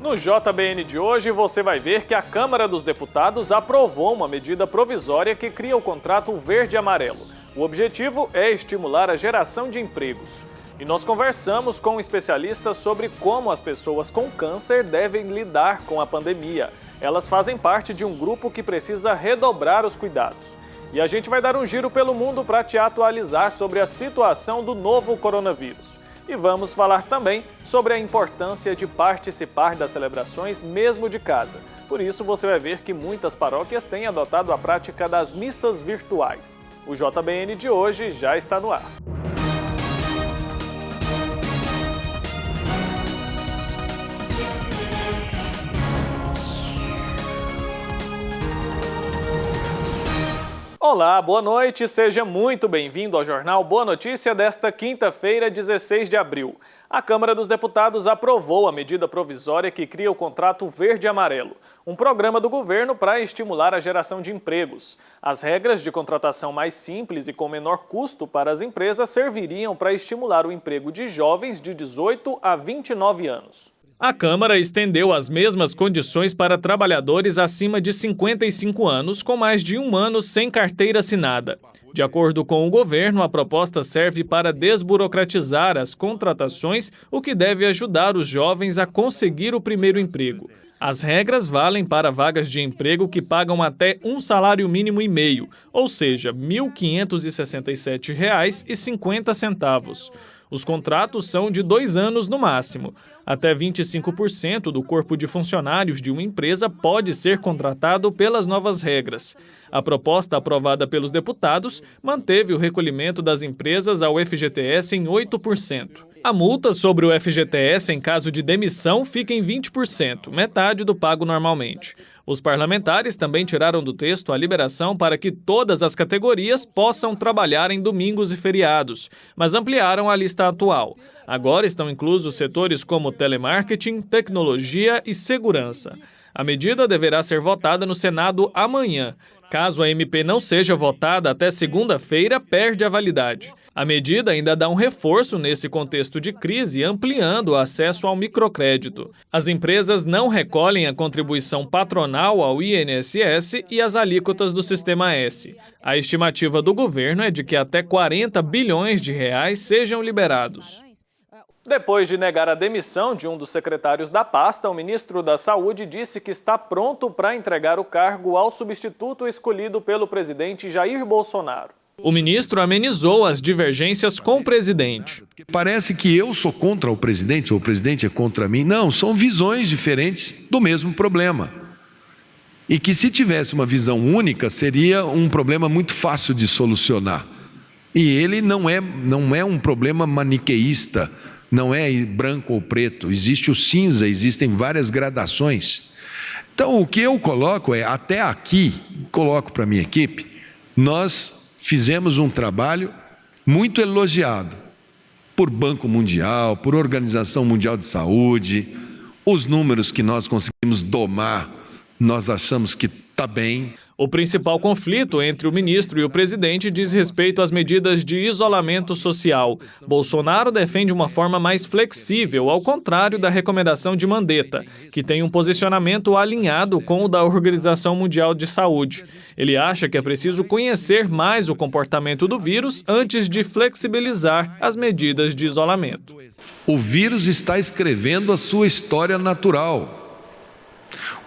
No JBN de hoje, você vai ver que a Câmara dos Deputados aprovou uma medida provisória que cria o contrato verde-amarelo. O objetivo é estimular a geração de empregos. E nós conversamos com especialistas sobre como as pessoas com câncer devem lidar com a pandemia. Elas fazem parte de um grupo que precisa redobrar os cuidados. E a gente vai dar um giro pelo mundo para te atualizar sobre a situação do novo coronavírus. E vamos falar também sobre a importância de participar das celebrações mesmo de casa. Por isso, você vai ver que muitas paróquias têm adotado a prática das missas virtuais. O JBN de hoje já está no ar. Olá, boa noite, seja muito bem-vindo ao Jornal Boa Notícia desta quinta-feira, 16 de abril. A Câmara dos Deputados aprovou a medida provisória que cria o contrato verde-amarelo, um programa do governo para estimular a geração de empregos. As regras de contratação mais simples e com menor custo para as empresas serviriam para estimular o emprego de jovens de 18 a 29 anos. A Câmara estendeu as mesmas condições para trabalhadores acima de 55 anos com mais de um ano sem carteira assinada. De acordo com o governo, a proposta serve para desburocratizar as contratações, o que deve ajudar os jovens a conseguir o primeiro emprego. As regras valem para vagas de emprego que pagam até um salário mínimo e meio, ou seja, R$ 1.567,50. Os contratos são de 2 anos no máximo. Até 25% do corpo de funcionários de uma empresa pode ser contratado pelas novas regras. A proposta aprovada pelos deputados manteve o recolhimento das empresas ao FGTS em 8%. A multa sobre o FGTS em caso de demissão fica em 20%, metade do pago normalmente. Os parlamentares também tiraram do texto a liberação para que todas as categorias possam trabalhar em domingos e feriados, mas ampliaram a lista atual. Agora estão inclusos setores como telemarketing, tecnologia e segurança. A medida deverá ser votada no Senado amanhã. Caso a MP não seja votada até segunda-feira, perde a validade. A medida ainda dá um reforço nesse contexto de crise, ampliando o acesso ao microcrédito. As empresas não recolhem a contribuição patronal ao INSS e as alíquotas do Sistema S. A estimativa do governo é de que até 40 bilhões de reais sejam liberados. Depois de negar a demissão de um dos secretários da pasta, o ministro da Saúde disse que está pronto para entregar o cargo ao substituto escolhido pelo presidente Jair Bolsonaro. O ministro amenizou as divergências com o presidente. Parece que eu sou contra o presidente ou o presidente é contra mim. Não, são visões diferentes do mesmo problema. E que se tivesse uma visão única, seria um problema muito fácil de solucionar. E ele não é um problema maniqueísta. Não é branco ou preto, existe o cinza, existem várias gradações. Então, o que eu coloco é, até aqui, coloco para a minha equipe, nós fizemos um trabalho muito elogiado por Banco Mundial, por Organização Mundial de Saúde, os números que nós conseguimos domar, nós achamos que está bem. O principal conflito entre o ministro e o presidente diz respeito às medidas de isolamento social. Bolsonaro defende uma forma mais flexível, ao contrário da recomendação de Mandetta, que tem um posicionamento alinhado com o da Organização Mundial de Saúde. Ele acha que é preciso conhecer mais o comportamento do vírus antes de flexibilizar as medidas de isolamento. O vírus está escrevendo a sua história natural.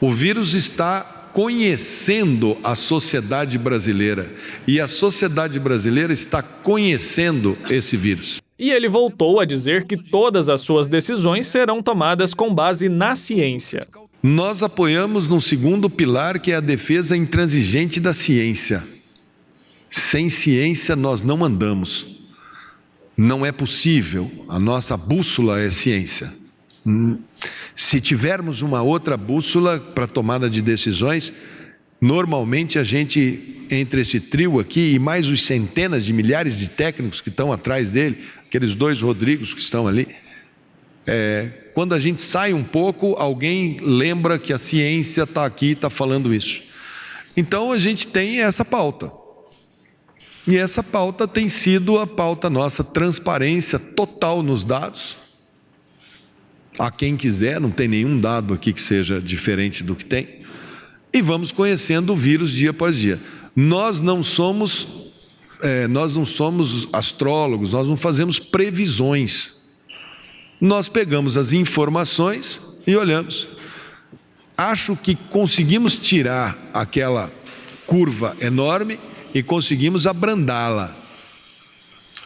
O vírus está conhecendo a sociedade brasileira e a sociedade brasileira está conhecendo esse vírus. E ele voltou a dizer que todas as suas decisões serão tomadas com base na ciência. Nós apoiamos no segundo pilar, que é a defesa intransigente da ciência. Sem ciência nós não andamos. Não é possível. A nossa bússola é ciência. Se tivermos uma outra bússola para tomada de decisões, normalmente a gente, entre esse trio aqui e mais os centenas de milhares de técnicos que estão atrás dele, aqueles 2 Rodrigos que estão ali, quando a gente sai um pouco, alguém lembra que a ciência está aqui e está falando isso. Então a gente tem essa pauta. E essa pauta tem sido a pauta nossa, transparência total nos dados. a quem quiser, não tem nenhum dado aqui que seja diferente do que tem, e vamos conhecendo o vírus dia após dia. Nós não somos astrólogos, nós não fazemos previsões. Nós pegamos as informações e olhamos. Acho que conseguimos tirar aquela curva enorme e conseguimos abrandá-la,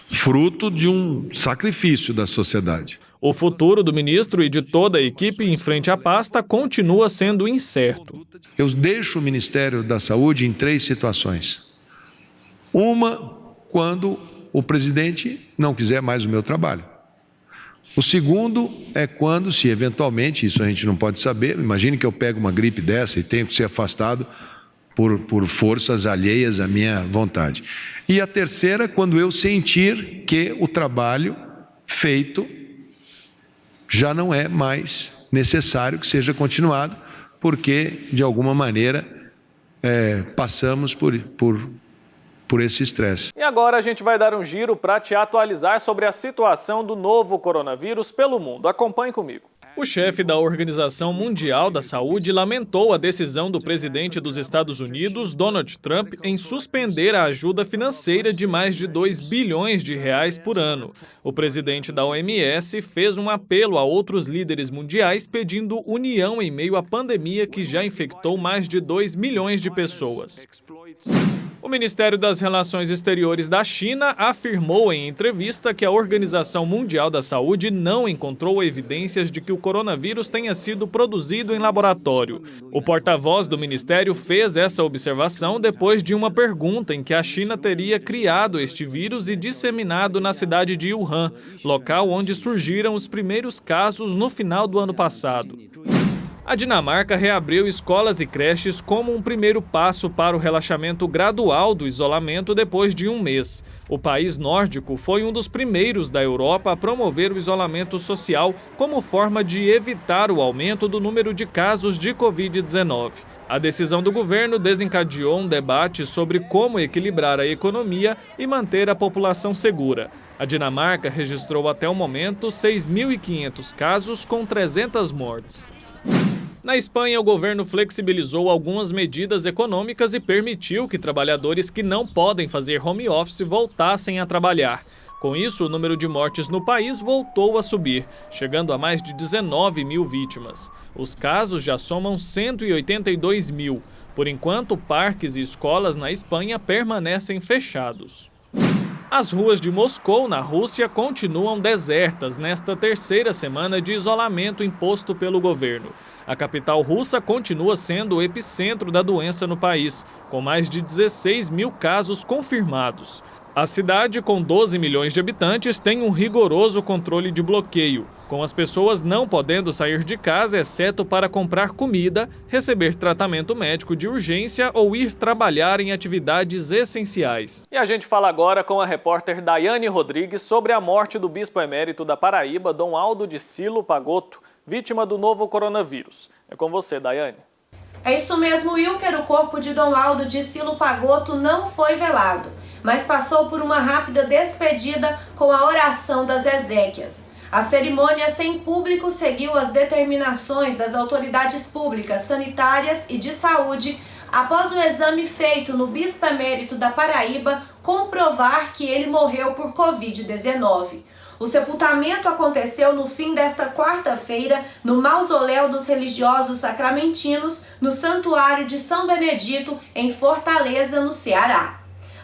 fruto de um sacrifício da sociedade. O futuro do ministro e de toda a equipe em frente à pasta continua sendo incerto. Eu deixo o Ministério da Saúde em 3 situações. Uma, quando o presidente não quiser mais o meu trabalho. O segundo é quando, se eventualmente, isso a gente não pode saber, imagine que eu pego uma gripe dessa e tenho que ser afastado por forças alheias à minha vontade. E a terceira, quando eu sentir que o trabalho feito já não é mais necessário que seja continuado, porque, de alguma maneira, passamos por esse estresse. E agora a gente vai dar um giro para te atualizar sobre a situação do novo coronavírus pelo mundo. Acompanhe comigo. O chefe da Organização Mundial da Saúde lamentou a decisão do presidente dos Estados Unidos, Donald Trump, em suspender a ajuda financeira de mais de 2 bilhões de reais por ano. O presidente da OMS fez um apelo a outros líderes mundiais pedindo união em meio à pandemia que já infectou mais de 2 milhões de pessoas. O Ministério das Relações Exteriores da China afirmou em entrevista que a Organização Mundial da Saúde não encontrou evidências de que o coronavírus tenha sido produzido em laboratório. O porta-voz do ministério fez essa observação depois de uma pergunta em que a China teria criado este vírus e disseminado na cidade de Wuhan, local onde surgiram os primeiros casos no final do ano passado. A Dinamarca reabriu escolas e creches como um primeiro passo para o relaxamento gradual do isolamento depois de um mês. O país nórdico foi um dos primeiros da Europa a promover o isolamento social como forma de evitar o aumento do número de casos de Covid-19. A decisão do governo desencadeou um debate sobre como equilibrar a economia e manter a população segura. A Dinamarca registrou até o momento 6.500 casos com 300 mortes. Na Espanha, o governo flexibilizou algumas medidas econômicas e permitiu que trabalhadores que não podem fazer home office voltassem a trabalhar. Com isso, o número de mortes no país voltou a subir, chegando a mais de 19 mil vítimas. Os casos já somam 182 mil. Por enquanto, parques e escolas na Espanha permanecem fechados. As ruas de Moscou, na Rússia, continuam desertas nesta terceira semana de isolamento imposto pelo governo. A capital russa continua sendo o epicentro da doença no país, com mais de 16 mil casos confirmados. A cidade, com 12 milhões de habitantes, tem um rigoroso controle de bloqueio, com as pessoas não podendo sair de casa, exceto para comprar comida, receber tratamento médico de urgência ou ir trabalhar em atividades essenciais. E a gente fala agora com a repórter Daiane Rodrigues sobre a morte do bispo emérito da Paraíba, Dom Aldo de Silo Pagotto, vítima do novo coronavírus. É com você, Daiane. É isso mesmo, Wilker. O corpo de Dom Aldo de Silo Pagotto não foi velado, mas passou por uma rápida despedida com a oração das exéquias. A cerimônia sem público seguiu as determinações das autoridades públicas, sanitárias e de saúde após o exame feito no bispo emérito da Paraíba comprovar que ele morreu por Covid-19. O sepultamento aconteceu no fim desta quarta-feira no Mausoléu dos Religiosos Sacramentinos, no Santuário de São Benedito, em Fortaleza, no Ceará.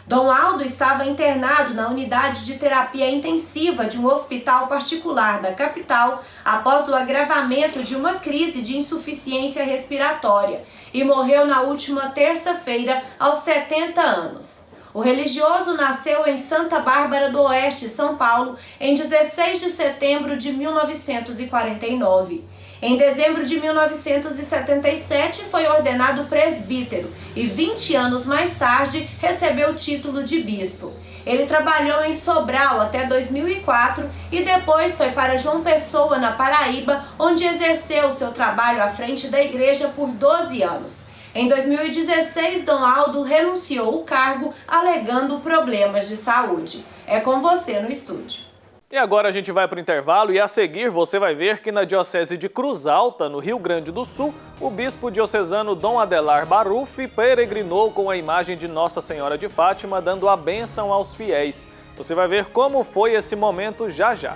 Dom Aldo estava internado na unidade de terapia intensiva de um hospital particular da capital após o agravamento de uma crise de insuficiência respiratória e morreu na última terça-feira, aos 70 anos. O religioso nasceu em Santa Bárbara do Oeste, São Paulo, em 16 de setembro de 1949. Em dezembro de 1977 foi ordenado presbítero e 20 anos mais tarde recebeu o título de bispo. Ele trabalhou em Sobral até 2004 e depois foi para João Pessoa, na Paraíba, onde exerceu seu trabalho à frente da igreja por 12 anos. Em 2016, Dom Aldo renunciou o cargo, alegando problemas de saúde. É com você no estúdio. E E agora a gente vai para o intervalo e a seguir você vai ver que na Diocese de Cruz Alta, no Rio Grande do Sul, o bispo diocesano Dom Adelar Baruffi peregrinou com a imagem de Nossa Senhora de Fátima, dando a bênção aos fiéis. Você vai ver como foi esse momento já já.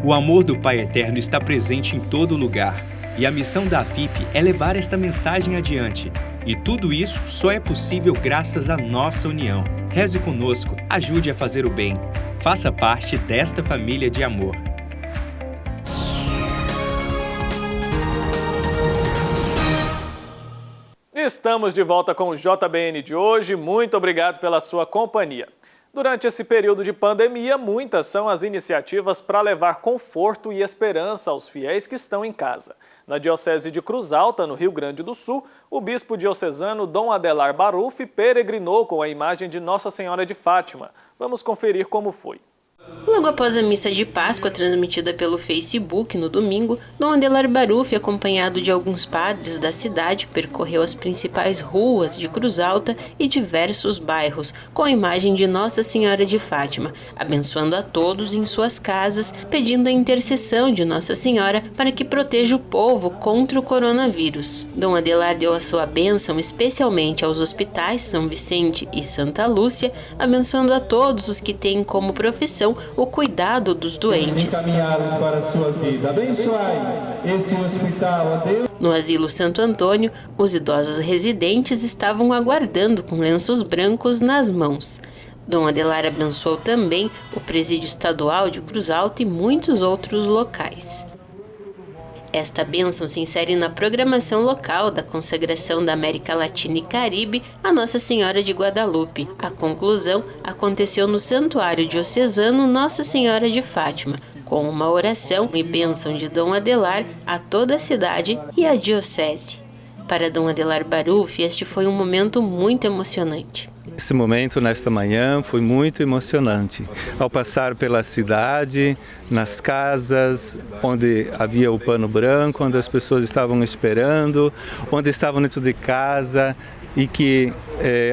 O amor do Pai Eterno está presente em todo lugar. E a missão da AFIP é levar esta mensagem adiante. E tudo isso só é possível graças à nossa união. Reze conosco, ajude a fazer o bem. Faça parte desta família de amor. Estamos de volta com o JBN de hoje. Muito obrigado pela sua companhia. Durante esse período de pandemia, muitas são as iniciativas para levar conforto e esperança aos fiéis que estão em casa. Na Diocese de Cruz Alta, no Rio Grande do Sul, o bispo diocesano Dom Adelar Baruffi peregrinou com a imagem de Nossa Senhora de Fátima. Vamos conferir como foi. Logo após a missa de Páscoa transmitida pelo Facebook no domingo, Dom Adelar Baruffi, acompanhado de alguns padres da cidade, percorreu as principais ruas de Cruz Alta e diversos bairros, com a imagem de Nossa Senhora de Fátima, abençoando a todos em suas casas, pedindo a intercessão de Nossa Senhora para que proteja o povo contra o coronavírus. Dom Adelar deu a sua bênção especialmente aos hospitais São Vicente e Santa Lúcia, abençoando a todos os que têm como profissão o cuidado dos doentes. Encaminhados para a sua vida. Abençoai esse hospital, a Deus. No Asilo Santo Antônio, os idosos residentes estavam aguardando com lenços brancos nas mãos. Dom Adelar abençoou também o Presídio Estadual de Cruz Alta e muitos outros locais. Esta bênção se insere na programação local da consagração da América Latina e Caribe a Nossa Senhora de Guadalupe. A conclusão aconteceu no Santuário Diocesano Nossa Senhora de Fátima, com uma oração e bênção de Dom Adelar a toda a cidade e a diocese. Para Dom Adelar Baruffi, este foi um momento muito emocionante. Esse momento, nesta manhã, foi muito emocionante. Ao passar pela cidade, nas casas, onde havia o pano branco, onde as pessoas estavam esperando, onde estavam dentro de casa e que,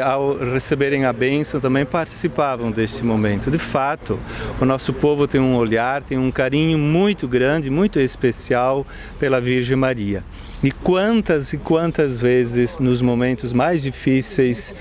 ao receberem a bênção, também participavam deste momento. De fato, o nosso povo tem um olhar, tem um carinho muito grande, muito especial pela Virgem Maria. E quantas vezes, nos momentos mais difíceis,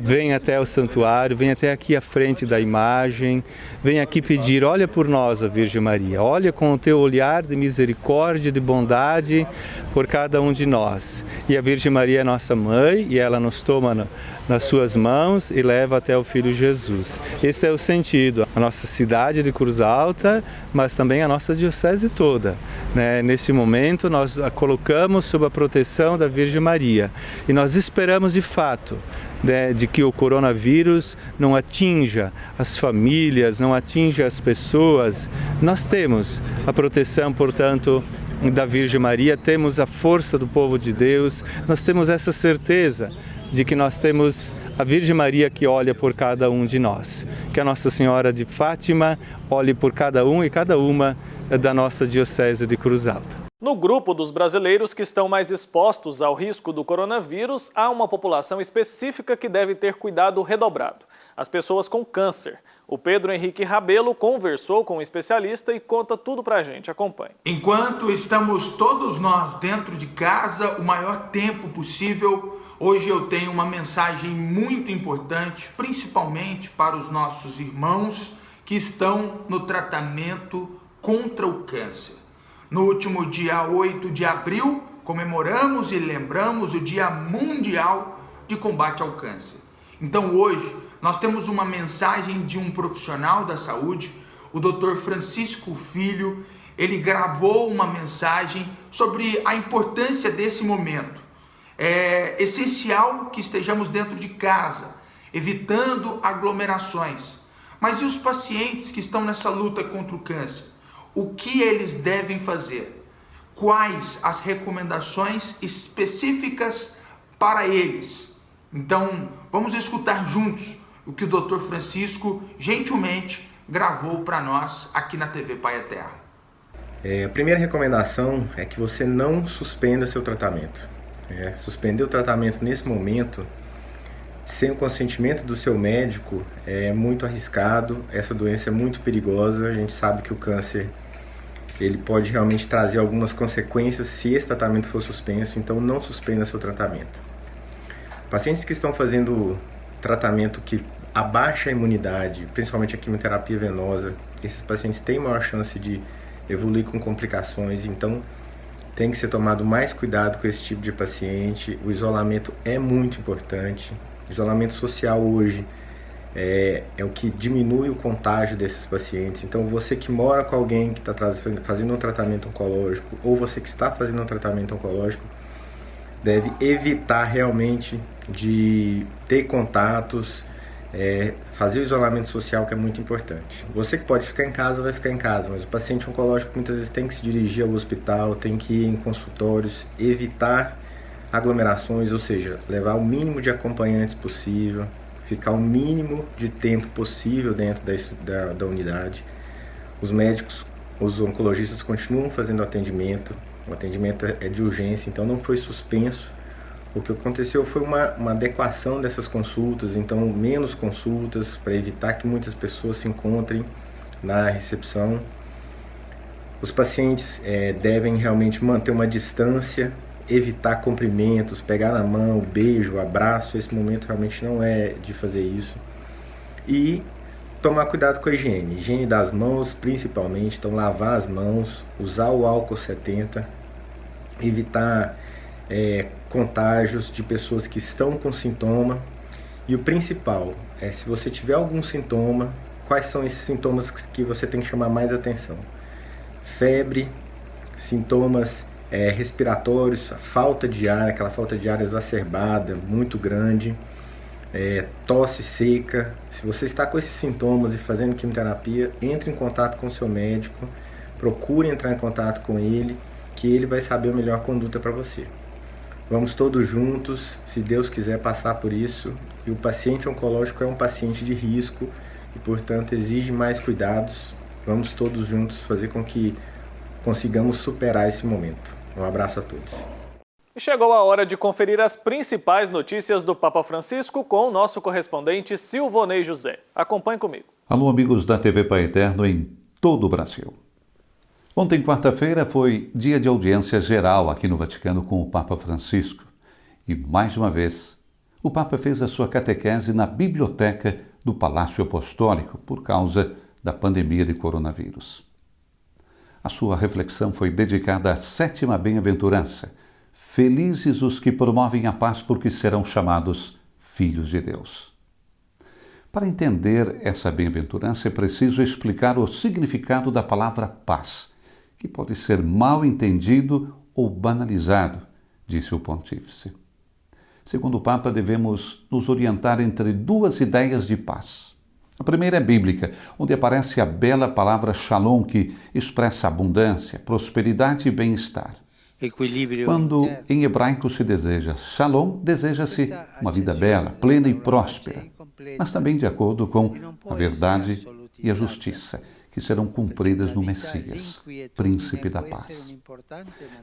vem até o santuário, vem até aqui à frente da imagem, vem aqui pedir: olha por nós, a Virgem Maria, olha com o teu olhar de misericórdia, de bondade por cada um de nós. E a Virgem Maria é nossa mãe e ela nos toma nas suas mãos e leva até o Filho Jesus. Esse é o sentido. A nossa cidade de Cruz Alta, mas também a nossa diocese toda, né? Neste momento nós a colocamos sob a proteção da Virgem Maria e nós esperamos de fato, né, de que o coronavírus não atinja as famílias, não atinja as pessoas. Nós temos a proteção, portanto, da Virgem Maria, temos a força do povo de Deus, nós temos essa certeza de que nós temos a Virgem Maria que olha por cada um de nós. Que a Nossa Senhora de Fátima olhe por cada um e cada uma da nossa Diocese de Cruz Alta. No grupo dos brasileiros que estão mais expostos ao risco do coronavírus, há uma população específica que deve ter cuidado redobrado: as pessoas com câncer. O Pedro Henrique Rabelo conversou com um especialista e conta tudo pra gente. Acompanhe. Enquanto estamos todos nós dentro de casa o maior tempo possível, hoje eu tenho uma mensagem muito importante, principalmente para os nossos irmãos que estão no tratamento contra o câncer. No último dia 8 de abril, comemoramos e lembramos o Dia Mundial de Combate ao Câncer. Então hoje nós temos uma mensagem de um profissional da saúde, o Dr. Francisco Filho. Ele gravou uma mensagem sobre a importância desse momento. É essencial que estejamos dentro de casa, evitando aglomerações. Mas e os pacientes que estão nessa luta contra o câncer? O que eles devem fazer? Quais as recomendações específicas para eles? Então, vamos escutar juntos o que o Dr. Francisco gentilmente gravou para nós aqui na TV Pai Eterno. A primeira recomendação é que você não suspenda seu tratamento. Suspender o tratamento nesse momento sem o consentimento do seu médico é muito arriscado, essa doença é muito perigosa, a gente sabe que o câncer ele pode realmente trazer algumas consequências se esse tratamento for suspenso, então não suspenda seu tratamento. Pacientes que estão fazendo tratamento que abaixa a imunidade, principalmente a quimioterapia venosa, esses pacientes têm maior chance de evoluir com complicações, então tem que ser tomado mais cuidado com esse tipo de paciente. O isolamento é muito importante. O isolamento social hoje é o que diminui o contágio desses pacientes. Então, você que mora com alguém que está fazendo um tratamento oncológico, ou você que está fazendo um tratamento oncológico, deve evitar realmente de ter contatos, fazer o isolamento social, que é muito importante. Você que pode ficar em casa, vai ficar em casa, mas o paciente oncológico muitas vezes tem que se dirigir ao hospital, tem que ir em consultórios, evitar aglomerações, ou seja, levar o mínimo de acompanhantes possível, ficar o mínimo de tempo possível dentro da unidade. Os médicos, os oncologistas continuam fazendo atendimento, o atendimento é de urgência, então não foi suspenso. O que aconteceu foi uma adequação dessas consultas, então menos consultas para evitar que muitas pessoas se encontrem na recepção. Os pacientes devem realmente manter uma distância, evitar cumprimentos, pegar na mão, beijo, abraço. Esse momento realmente não é de fazer isso. E tomar cuidado com a higiene das mãos principalmente, então lavar as mãos, usar o álcool 70, evitar contágios de pessoas que estão com sintoma. E o principal é, se você tiver algum sintoma, quais são esses sintomas que você tem que chamar mais atenção? Febre, sintomas respiratórios, falta de ar, aquela falta de ar exacerbada, muito grande, tosse seca. Se você está com esses sintomas e fazendo quimioterapia, entre em contato com o seu médico, procure entrar em contato com ele, que ele vai saber a melhor conduta para você. Vamos todos juntos, se Deus quiser, passar por isso. E o paciente oncológico é um paciente de risco e, portanto, exige mais cuidados. Vamos todos juntos fazer com que consigamos superar esse momento. Um abraço a todos. E chegou a hora de conferir as principais notícias do Papa Francisco com o nosso correspondente Silvonei José. Acompanhe comigo. Alô, amigos da TV Pai Eterno em todo o Brasil. Ontem, quarta-feira, foi dia de audiência geral aqui no Vaticano com o Papa Francisco. E, mais uma vez, o Papa fez a sua catequese na biblioteca do Palácio Apostólico por causa da pandemia de coronavírus. A sua reflexão foi dedicada à 7ª bem-aventurança. Felizes os que promovem a paz, porque serão chamados filhos de Deus. Para entender essa bem-aventurança, é preciso explicar o significado da palavra paz, que pode ser mal entendido ou banalizado, disse o pontífice. Segundo o Papa, devemos nos orientar entre duas ideias de paz. A primeira é bíblica, onde aparece a bela palavra shalom, que expressa abundância, prosperidade e bem-estar. Quando em hebraico se deseja shalom, deseja-se uma vida bela, plena e próspera, mas também de acordo com a verdade e a justiça, que serão cumpridas no Messias, príncipe da paz.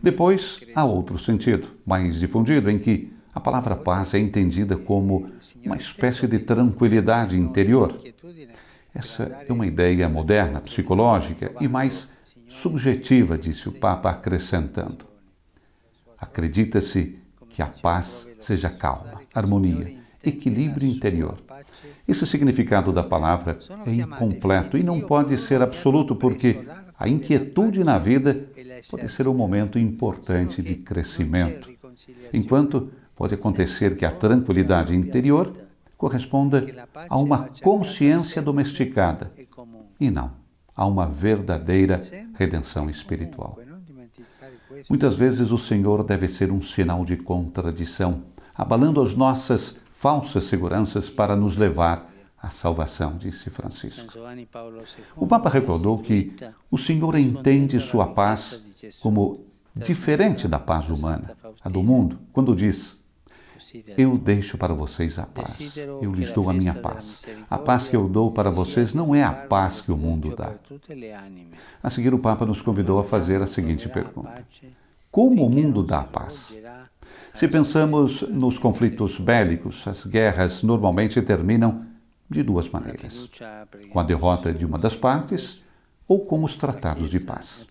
Depois, há outro sentido, mais difundido, em que a palavra paz é entendida como uma espécie de tranquilidade interior. Essa é uma ideia moderna, psicológica e mais subjetiva, disse o Papa, acrescentando. Acredita-se que a paz seja calma, harmonia, equilíbrio interior. Esse significado da palavra é incompleto e não pode ser absoluto, porque a inquietude na vida pode ser um momento importante de crescimento, enquanto pode acontecer que a tranquilidade interior corresponda a uma consciência domesticada e não a uma verdadeira redenção espiritual. Muitas vezes o Senhor deve ser um sinal de contradição, abalando as nossas falsas seguranças para nos levar à salvação, disse Francisco. O Papa recordou que o Senhor entende sua paz como diferente da paz humana, a do mundo, quando diz: eu deixo para vocês a paz, eu lhes dou a minha paz. A paz que eu dou para vocês não é a paz que o mundo dá. A seguir, o Papa nos convidou a fazer a seguinte pergunta: como o mundo dá a paz? Se pensamos nos conflitos bélicos, as guerras normalmente terminam de duas maneiras: com a derrota de uma das partes ou com os tratados de paz.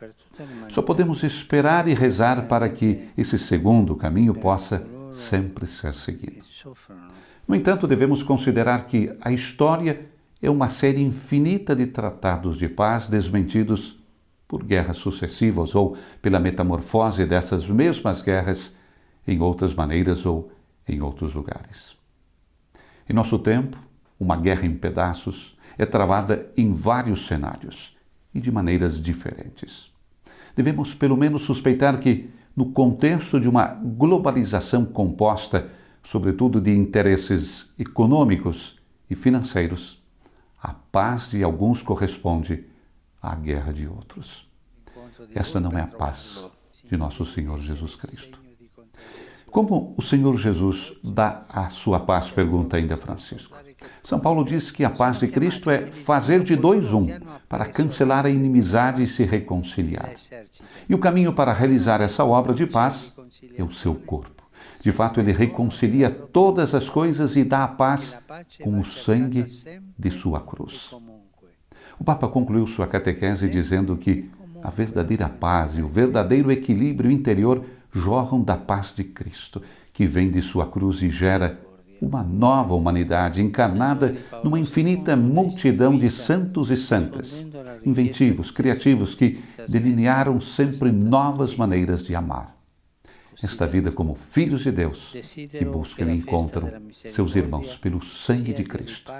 Só podemos esperar e rezar para que esse segundo caminho possa sempre ser seguido. No entanto, devemos considerar que a história é uma série infinita de tratados de paz desmentidos por guerras sucessivas ou pela metamorfose dessas mesmas guerras em outras maneiras ou em outros lugares. Em nosso tempo, uma guerra em pedaços é travada em vários cenários e de maneiras diferentes. Devemos pelo menos suspeitar que, no contexto de uma globalização composta, sobretudo de interesses econômicos e financeiros, a paz de alguns corresponde à guerra de outros. Esta não é a paz de nosso Senhor Jesus Cristo. Como o Senhor Jesus dá a sua paz? Pergunta ainda Francisco. São Paulo diz que a paz de Cristo é fazer de dois um, para cancelar a inimizade e se reconciliar. E o caminho para realizar essa obra de paz é o seu corpo. De fato, ele reconcilia todas as coisas e dá a paz com o sangue de sua cruz. O Papa concluiu sua catequese dizendo que a verdadeira paz e o verdadeiro equilíbrio interior jorram da paz de Cristo, que vem de sua cruz e gera uma nova humanidade encarnada numa infinita multidão de santos e santas, inventivos, criativos, que delinearam sempre novas maneiras de amar. Esta vida como filhos de Deus, que buscam e encontram seus irmãos pelo sangue de Cristo,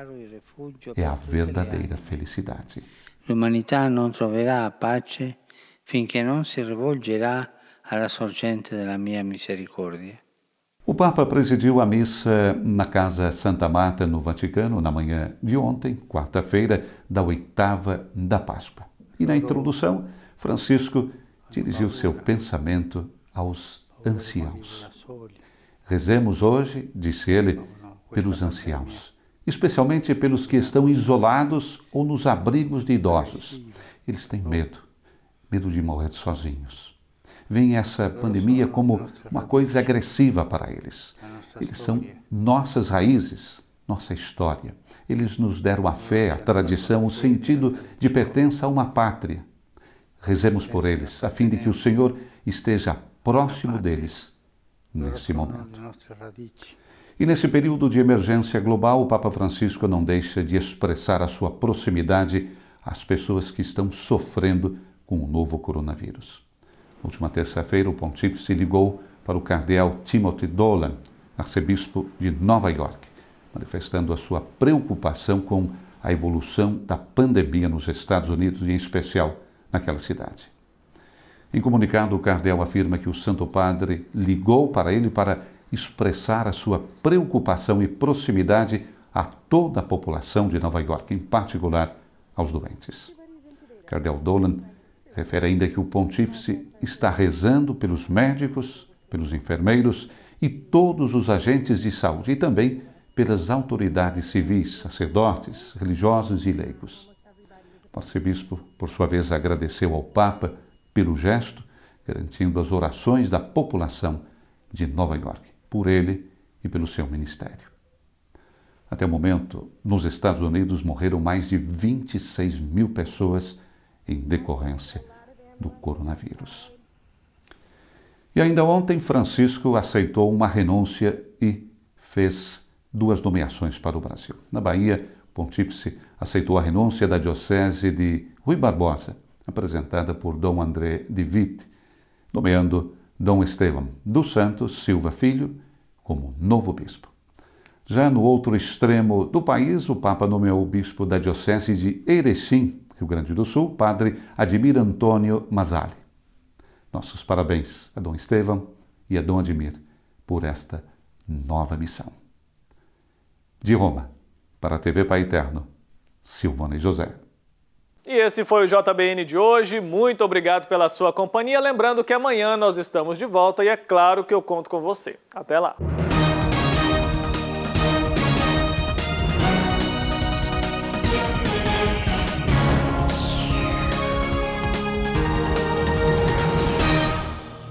é a verdadeira felicidade. L'umanità non troverà pace finché non si rivolgerà alla sorgente della mia misericordia. O Papa presidiu a missa na Casa Santa Marta, no Vaticano, na manhã de ontem, quarta-feira, da oitava da Páscoa. E na introdução, Francisco dirigiu seu pensamento aos anciãos. Rezemos hoje, disse ele, pelos anciãos, especialmente pelos que estão isolados ou nos abrigos de idosos. Eles têm medo de morrer sozinhos. Vem essa pandemia como uma coisa agressiva para eles. Eles são nossas raízes, nossa história. Eles nos deram a fé, a tradição, o sentido de pertença a uma pátria. Rezemos por eles, a fim de que o Senhor esteja próximo deles nesse momento. E nesse período de emergência global, o Papa Francisco não deixa de expressar a sua proximidade às pessoas que estão sofrendo com o novo coronavírus. Na última terça-feira, o pontífice ligou para o cardeal Timothy Dolan, arcebispo de Nova York, manifestando a sua preocupação com a evolução da pandemia nos Estados Unidos e, em especial, naquela cidade. Em comunicado, o cardeal afirma que o Santo Padre ligou para ele para expressar a sua preocupação e proximidade a toda a população de Nova York, em particular aos doentes. Cardeal Dolan refere ainda que o pontífice está rezando pelos médicos, pelos enfermeiros e todos os agentes de saúde, e também pelas autoridades civis, sacerdotes, religiosos e leigos. O arcebispo, por sua vez, agradeceu ao Papa pelo gesto, garantindo as orações da população de Nova York, por ele e pelo seu ministério. Até o momento, nos Estados Unidos morreram mais de 26 mil pessoas em decorrência do coronavírus. E ainda ontem, Francisco aceitou uma renúncia e fez 2 nomeações para o Brasil. Na Bahia, o pontífice aceitou a renúncia da diocese de Rui Barbosa, apresentada por Dom André de Witt, nomeando Dom Estevão dos Santos Silva Filho como novo bispo. Já no outro extremo do país, o Papa nomeou o bispo da diocese de Erechim, Rio Grande do Sul, padre Admir Antônio Mazzali. Nossos parabéns a Dom Estevão e a Dom Admir por esta nova missão. De Roma, para a TV Pai Eterno, Silvana e José. E esse foi o JBN de hoje. Muito obrigado pela sua companhia. Lembrando que amanhã nós estamos de volta e é claro que eu conto com você. Até lá!